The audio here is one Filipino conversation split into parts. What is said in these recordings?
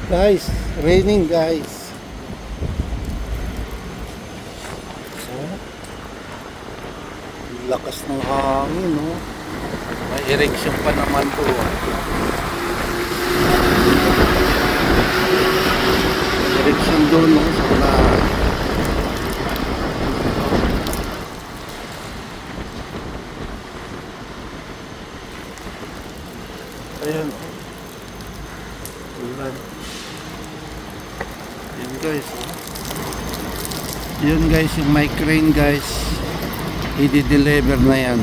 Guys, raining guys. So, lakas ng hangin, no? May erection pa naman po. May erection doon, no? Sa unahan. Ayan, ulan. Yan guys, yun guys, yung may crane guys, i-deliver na yan.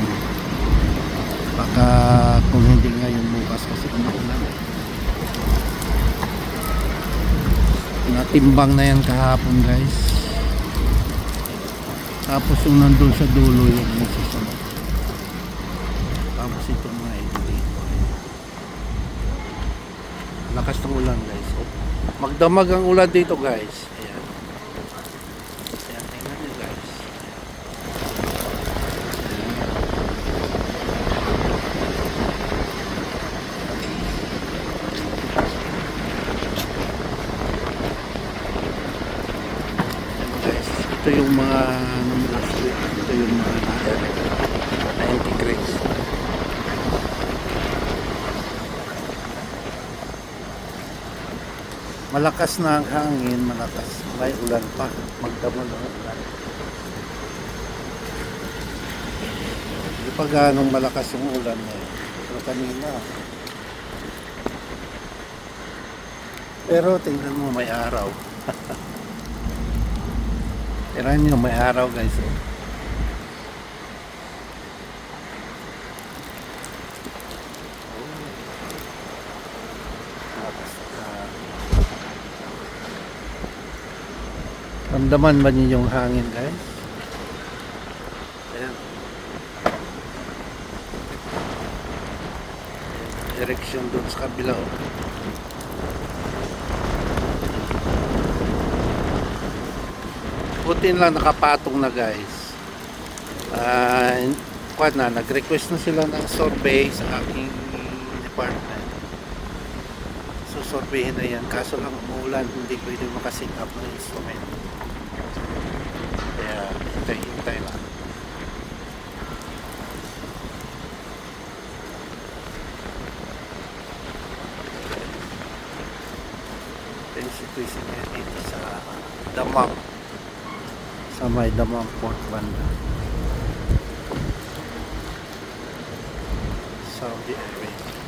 Baka kung hindi ngayon, bukas kasi umuulan. Natimbang na yan kahapon guys. Tapos yung nandun sa dulo yung nasusunod. Tapos ito mga dito. Lakas ng ulan guys. Magdamag ang ulan dito guys. Ayan. Ayan, tingnan nyo guys. Ayan guys. Ito yung mga ito yung mga na integrates. Malakas na ang hangin, malakas. May ulan pa. Magdamag ang ulan. Hindi pa ganong malakas yung ulan eh. Pero kanina. Pero tingnan mo, may araw. Tingnan nyo, may araw guys. Ramdaman ba niyo yung hangin guys? Ayan. Direction doon sa kabila. Buti lang nakapatong na guys. Nag-request na sila ng survey sa aking department. So surveyhin na yan. Kaso lang umuulan, hindi pwede makasit up ng instrument. Kaya hintay lang. Situation niya dito sa Damam, sa may Damam Port banda, Saudi Arabia.